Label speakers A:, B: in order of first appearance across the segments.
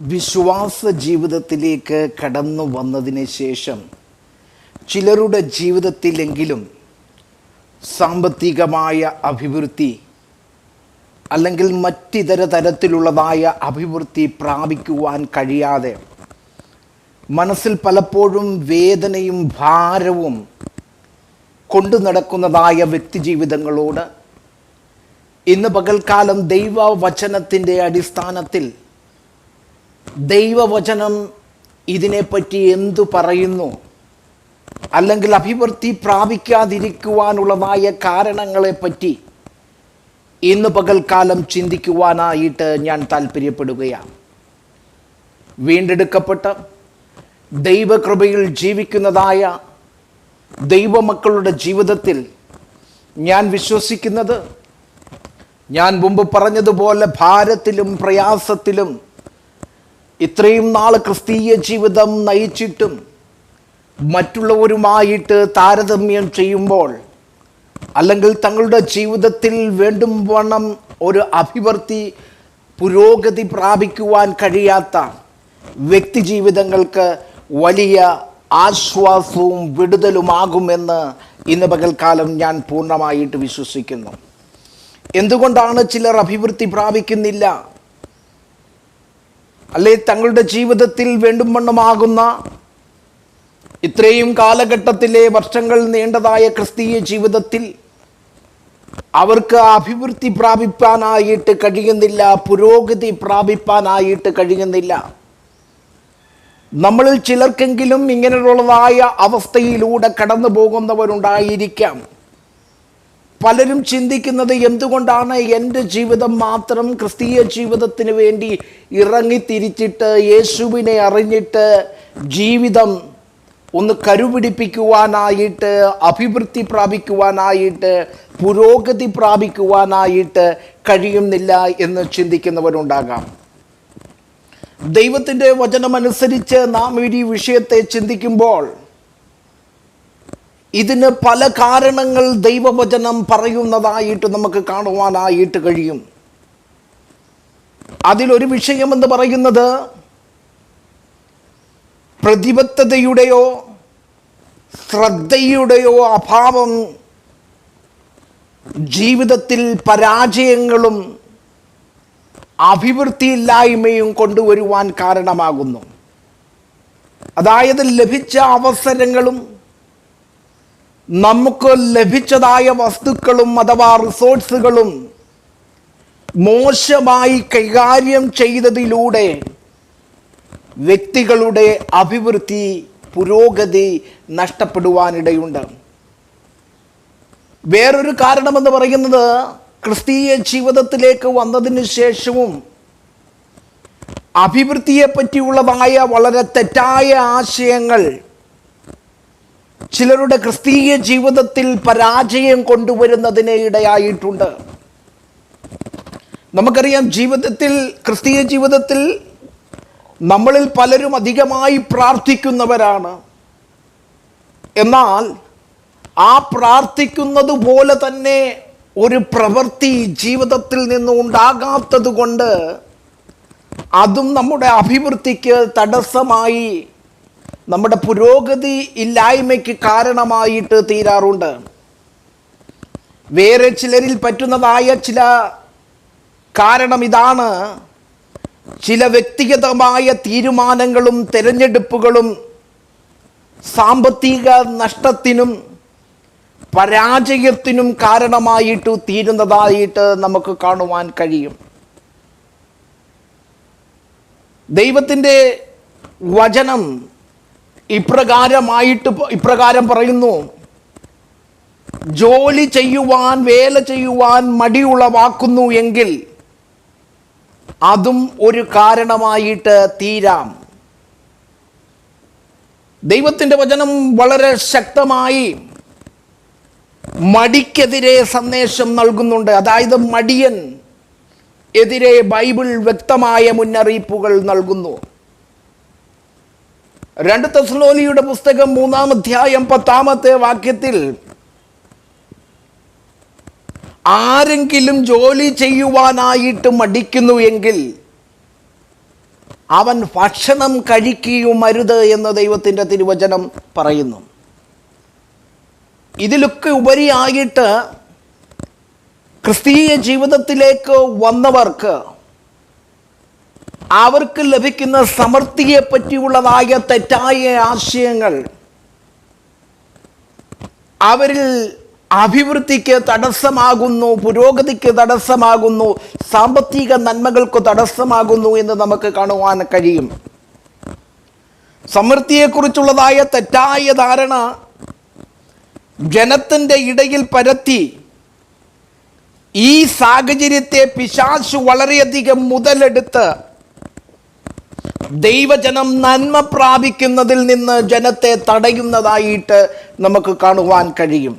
A: വിശ്വാസ ജീവിതത്തിലേക്ക് കടന്നു വന്നതിന് ശേഷം ചിലരുടെ ജീവിതത്തിലെങ്കിലും സാമ്പത്തികമായ അഭിവൃദ്ധി അല്ലെങ്കിൽ മറ്റിതര തരത്തിലുള്ളതായ അഭിവൃദ്ധി പ്രാപിക്കുവാൻ കഴിയാതെ മനസ്സിൽ പലപ്പോഴും വേദനയും ഭാരവും കൊണ്ടു നടക്കുന്നതായ വ്യക്തിജീവിതങ്ങളോട് ഇന്ന് പകൽക്കാലം ദൈവവചനത്തിൻ്റെ അടിസ്ഥാനത്തിൽ ദൈവവചനം ഇതിനെപ്പറ്റി എന്തു പറയുന്നു, അല്ലെങ്കിൽ അഭിവൃദ്ധി പ്രാപിക്കാതിരിക്കുവാനുള്ളതായ കാരണങ്ങളെപ്പറ്റി ഇന്ന് പകൽക്കാലം ചിന്തിക്കുവാനായിട്ട് ഞാൻ താല്പര്യപ്പെടുകയാണ്. വീണ്ടെടുക്കപ്പെട്ട ദൈവകൃപയിൽ ജീവിക്കുന്നതായ ദൈവമക്കളുടെ ജീവിതത്തിൽ ഞാൻ വിശ്വസിക്കുന്നത്, ഞാൻ മുമ്പ് പറഞ്ഞതുപോലെ ഭാരത്തിലും പ്രയാസത്തിലും ഇത്രയും നാൾ ക്രിസ്തീയ ജീവിതം നയിച്ചിട്ടും മറ്റുള്ളവരുമായിട്ട് താരതമ്യം ചെയ്യുമ്പോൾ, അല്ലെങ്കിൽ തങ്ങളുടെ ജീവിതത്തിൽ വേണ്ടും വണ്ണം ഒരു അഭിവൃദ്ധി പുരോഗതി പ്രാപിക്കുവാൻ കഴിയാത്ത വ്യക്തി ജീവിതങ്ങൾക്ക് വലിയ ആശ്വാസവും വിടുതലുമാകുമെന്ന് ഇന്ന് പകൽക്കാലം ഞാൻ പൂർണ്ണമായിട്ട് വിശ്വസിക്കുന്നു. എന്തുകൊണ്ടാണ് ചിലർ അഭിവൃദ്ധി പ്രാപിക്കുന്നില്ല, അല്ലെ തങ്ങളുടെ ജീവിതത്തിൽ വേണ്ടും വണ്ണമാകുന്ന ഇത്രയും കാലഘട്ടത്തിലെ വർഷങ്ങൾ നീണ്ടതായ ക്രിസ്തീയ ജീവിതത്തിൽ അവർക്ക് അഭിവൃദ്ധി പ്രാപിപ്പാനായിട്ട് കഴിയുന്നില്ല, പുരോഗതി പ്രാപിപ്പാനായിട്ട് കഴിയുന്നില്ല? നമ്മളിൽ ചിലർക്കെങ്കിലും ഇങ്ങനെയുള്ളതായ അവസ്ഥയിലൂടെ കടന്നു പോകുന്നവരുണ്ടായിരിക്കാം. പലരും ചിന്തിക്കുന്നത്, എന്തുകൊണ്ടാണ് എൻ്റെ ജീവിതം മാത്രം ക്രിസ്തീയ ജീവിതത്തിന് വേണ്ടി ഇറങ്ങിത്തിരിച്ചിട്ട് യേശുവിനെ അറിഞ്ഞിട്ട് ജീവിതം ഒന്ന് കരുപിടിപ്പിക്കുവാനായിട്ട്, അഭിവൃദ്ധി പ്രാപിക്കുവാനായിട്ട്, പുരോഗതി പ്രാപിക്കുവാനായിട്ട് കഴിയുന്നില്ല എന്ന് ചിന്തിക്കുന്നവരുണ്ടാകാം. ദൈവത്തിൻ്റെ വചനമനുസരിച്ച് നാം ഈ വിഷയത്തെ ചിന്തിക്കുമ്പോൾ ഇതിന് പല കാരണങ്ങൾ ദൈവവചനം പറയുന്നതായിട്ട് നമുക്ക് കാണുവാനായിട്ട് കഴിയും. അതിലൊരു വിഷയമെന്ന് പറയുന്നത്, പ്രതിബദ്ധതയുടെയോ ശ്രദ്ധയുടെയോ അഭാവം ജീവിതത്തിൽ പരാജയങ്ങളും അഭിവൃദ്ധിയില്ലായ്മയും കൊണ്ടുവരുവാൻ കാരണമാകുന്നു. അതായത് ലഭിച്ച അവസരങ്ങളും നമുക്ക് ലഭിച്ചതായ വസ്തുക്കളും അഥവാ റിസോഴ്സുകളും മോശമായി കൈകാര്യം ചെയ്തതിലൂടെ വ്യക്തികളുടെ അഭിവൃദ്ധി പുരോഗതി നഷ്ടപ്പെടുവാനിടയുണ്ട്. വേറൊരു കാരണമെന്ന് പറയുന്നത്, ക്രിസ്തീയ ജീവിതത്തിലേക്ക് വന്നതിന് ശേഷവും അഭിവൃദ്ധിയെ പറ്റിയുള്ളതായ വളരെ തെറ്റായ ആശയങ്ങൾ ചിലരുടെ ക്രിസ്തീയ ജീവിതത്തിൽ പരാജയം കൊണ്ടുവരുന്നതിന് ഇടയായിട്ടുണ്ട്. നമുക്കറിയാം, ക്രിസ്തീയ ജീവിതത്തിൽ നമ്മളിൽ പലരും അധികമായി പ്രാർത്ഥിക്കുന്നവരാണ്. എന്നാൽ ആ പ്രാർത്ഥിക്കുന്നത് പോലെ തന്നെ ഒരു പ്രവൃത്തി ജീവിതത്തിൽ നിന്ന് ഉണ്ടാകാത്തത് കൊണ്ട് അതും നമ്മുടെ അഭിവൃദ്ധിക്ക് തടസ്സമായി, നമ്മുടെ പുരോഗതി ഇല്ലായ്മയ്ക്ക് കാരണമായിട്ട് തീരാറുണ്ട്. വേറെ ചിലരിൽ പറ്റുന്നതായ ചില കാരണം ഇതാണ്: ചില വ്യക്തിഗതമായ തീരുമാനങ്ങളും തിരഞ്ഞെടുപ്പുകളും സാമ്പത്തിക നഷ്ടത്തിനും പരാജയത്തിനും കാരണമായിട്ട് തീരുന്നതായിട്ട് നമുക്ക് കാണുവാൻ കഴിയും. ദൈവത്തിൻ്റെ വചനം ഇപ്രകാരം പറയുന്നു: ജോലി ചെയ്യുവാൻ, വേല ചെയ്യുവാൻ മടിയുളവാക്കുന്നു എങ്കിൽ അതും ഒരു കാരണമായിട്ട് തീരാം. ദൈവത്തിൻ്റെ വചനം വളരെ ശക്തമായി മടിക്കെതിരെ സന്ദേശം നൽകുന്നുണ്ട്. അതായത് മടിയൻ എതിരെ ബൈബിൾ വ്യക്തമായ മുന്നറിയിപ്പുകൾ നൽകുന്നു. 2 തെസ്സലോനിയുടെ പുസ്തകം 3-ാം അധ്യായം 10-ാമത്തെ വാക്യത്തിൽ, ആരെങ്കിലും ജോലി ചെയ്യുവാനായിട്ട് മടിക്കുന്നു എങ്കിൽ അവൻ ഭക്ഷണം കഴിക്കുകയുമരുത് എന്ന് ദൈവത്തിൻ്റെ തിരുവചനം പറയുന്നു. ഇതിലൊക്കെ ഉപരിയായിട്ട് ക്രിസ്തീയ ജീവിതത്തിലേക്ക് വന്നവർക്ക് അവർക്ക് ലഭിക്കുന്ന സമൃദ്ധിയെ പറ്റിയുള്ളതായ തെറ്റായ ആശയങ്ങൾ അവരിൽ അഭിവൃദ്ധിക്ക് തടസ്സമാകുന്നു, പുരോഗതിക്ക് തടസ്സമാകുന്നു, സാമ്പത്തിക നന്മകൾക്ക് തടസ്സമാകുന്നു എന്ന് നമുക്ക് കാണുവാൻ കഴിയും. സമൃദ്ധിയെക്കുറിച്ചുള്ളതായ തെറ്റായ ധാരണ ജനത്തിൻ്റെ ഇടയിൽ പരത്തി ഈ സാഹചര്യത്തെ പിശാച് വളരെയധികം മുതലെടുത്ത് ദൈവജനം നന്മ പ്രാപിക്കുന്നതിൽ നിന്ന് ജനത്തെ തടയുന്നതായിട്ട് നമുക്ക് കാണുവാൻ കഴിയും.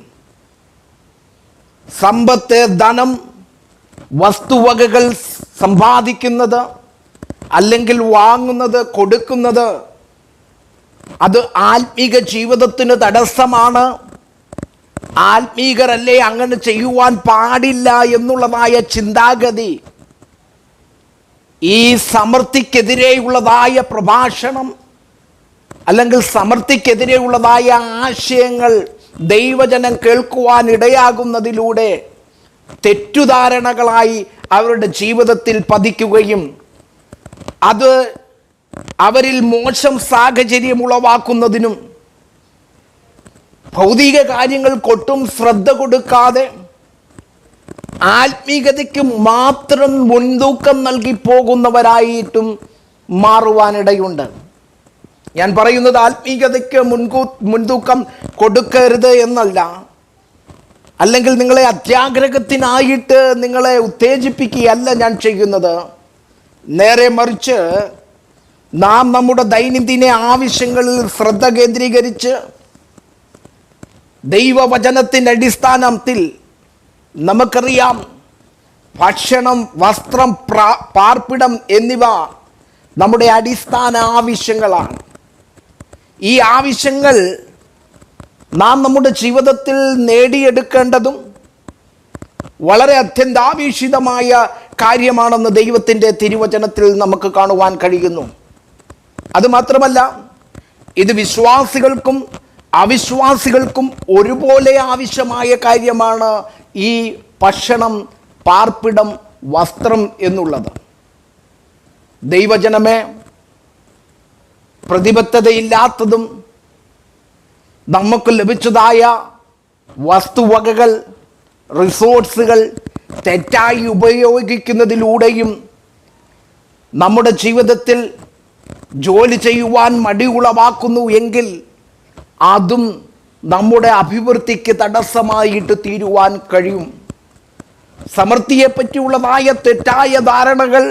A: സമ്പത്ത്, ധനം, വസ്തുവകകൾ സമ്പാദിക്കുന്നത് അല്ലെങ്കിൽ വാങ്ങുന്നത്, കൊടുക്കുന്നത് അത് ആത്മീക ജീവിതത്തിന് തടസ്സമാണ്. ആത്മീകരല്ലേ, അങ്ങനെ ചെയ്യുവാൻ പാടില്ല എന്നുള്ളതായ ചിന്താഗതി ഈ സമൃദ്ധിക്കെതിരെയുള്ളതായ പ്രഭാഷണം അല്ലെങ്കിൽ സമൃദ്ധിക്കെതിരെയുള്ളതായ ആശയങ്ങൾ ദൈവജനം കേൾക്കുവാൻ ഇടയാകുന്നതിലൂടെ തെറ്റുധാരണകളായി അവരുടെ ജീവിതത്തിൽ പതിക്കുകയും അത് അവരിൽ മോശം സാഹചര്യം ഉളവാക്കുന്നതിനും ഭൗതിക കാര്യങ്ങൾക്കൊട്ടും ശ്രദ്ധ കൊടുക്കാതെ ആത്മീകതയ്ക്ക് മാത്രം മുൻതൂക്കം നൽകി പോകുന്നവരായിട്ടും മാറുവാനിടയുണ്ട്. ഞാൻ പറയുന്നത് ആത്മീകതയ്ക്ക് മുൻതൂക്കം കൊടുക്കരുത് എന്നല്ല, അല്ലെങ്കിൽ നിങ്ങളെ അത്യാഗ്രഹത്തിനായിട്ട് നിങ്ങളെ ഉത്തേജിപ്പിക്കുകയല്ല ഞാൻ ചെയ്യുന്നത്. നേരെ മറിച്ച് നാം നമ്മുടെ ദൈനംദിന ആവശ്യങ്ങളിൽ ശ്രദ്ധ കേന്ദ്രീകരിച്ച് ദൈവവചനത്തിൻ്റെ അടിസ്ഥാനത്തിൽ നമുക്കറിയാം, ഭക്ഷണം, വസ്ത്രം, പാർപ്പിടം എന്നിവ നമ്മുടെ അടിസ്ഥാന ആവശ്യങ്ങളാണ്. ഈ ആവശ്യങ്ങൾ നാം നമ്മുടെ ജീവിതത്തിൽ നേടിയെടുക്കേണ്ടതും വളരെ അത്യന്താപേക്ഷിതമായ കാര്യമാണെന്ന് ദൈവത്തിൻ്റെ തിരുവചനത്തിൽ നമുക്ക് കാണുവാൻ കഴിയുന്നു. അതുമാത്രമല്ല, ഇത് വിശ്വാസികൾക്കും അവിശ്വാസികൾക്കും ഒരുപോലെ ആവശ്യമായ കാര്യമാണ് ഈ ഭക്ഷണം, പാർപ്പിടം, വസ്ത്രം എന്നുള്ളത്. ദൈവജനമേ, പ്രതിബദ്ധതയില്ലാത്തതും നമുക്ക് ലഭിച്ചതായ വസ്തുവകകൾ, റിസോഴ്സുകൾ തെറ്റായി ഉപയോഗിക്കുന്നതിലൂടെയും നമ്മുടെ ജീവിതത്തിൽ ജോലി ചെയ്യുവാൻ മടി ഉളവാക്കുന്നു എങ്കിൽ അതും നമ്മുടെ അഭിവൃദ്ധിക്ക് തടസ്സമായിട്ട് തീരുവാൻ കഴിയും. സമൃദ്ധിയെ പറ്റിയുള്ളതായ തെറ്റായ ധാരണകൾ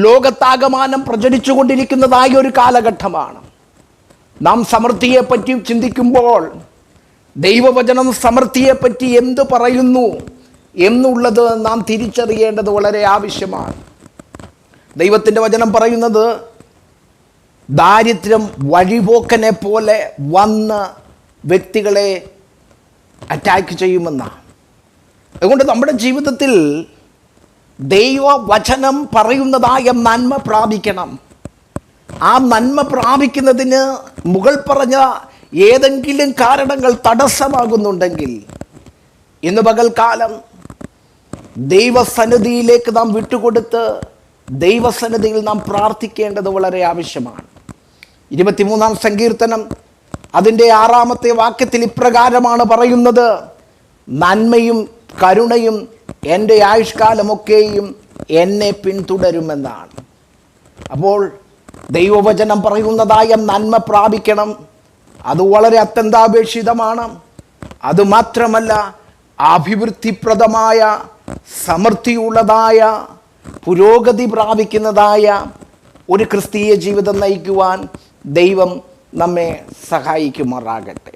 A: ലോകത്താകമാനം പ്രചരിച്ചുകൊണ്ടിരിക്കുന്നതായ ഒരു കാലഘട്ടമാണ്. നാം സമൃദ്ധിയെപ്പറ്റി ചിന്തിക്കുമ്പോൾ ദൈവവചനം സമൃദ്ധിയെപ്പറ്റി എന്ത് പറയുന്നു എന്നുള്ളത് നാം തിരിച്ചറിയേണ്ടത് വളരെ ആവശ്യമാണ്. ദൈവത്തിൻ്റെ വചനം പറയുന്നത് ദാരിദ്ര്യം വഴിപോക്കനെ പോലെ വന്ന് വ്യക്തികളെ അറ്റാക്ക് ചെയ്യുമെന്നാണ്. അതുകൊണ്ട് നമ്മുടെ ജീവിതത്തിൽ ദൈവവചനം പറയുന്നതായ നന്മ പ്രാപിക്കണം. ആ നന്മ പ്രാപിക്കുന്നതിന് മുകൾ പറഞ്ഞ ഏതെങ്കിലും കാരണങ്ങൾ തടസ്സമാകുന്നുണ്ടെങ്കിൽ ഇന്ന് പകൽക്കാലം ദൈവസന്നിധിയിലേക്ക് നാം വിട്ടുകൊടുത്ത് ദൈവസന്നിധിയിൽ നാം പ്രാർത്ഥിക്കേണ്ടത് വളരെ ആവശ്യമാണ്. 23-ാം സങ്കീർത്തനം അതിൻ്റെ 6-ാമത്തെ വാക്യത്തിൽ ഇപ്രകാരമാണ് പറയുന്നത്: നന്മയും കരുണയും എൻ്റെ ആയുഷ്കാലമൊക്കെയും എന്നെ പിന്തുടരുമെന്നാണ്. അപ്പോൾ ദൈവവചനം പറയുന്നതായ നന്മ പ്രാപിക്കണം. അത് വളരെ അത്യന്താപേക്ഷിതമാണ്. അതുമാത്രമല്ല, അഭിവൃദ്ധിപ്രദമായ, സമൃദ്ധിയുള്ളതായ, പുരോഗതി പ്രാപിക്കുന്നതായ ഒരു ക്രിസ്തീയ ജീവിതം നയിക്കുവാൻ ദൈവം നമ്മെ സഹായിക്കുമാറാകട്ടെ.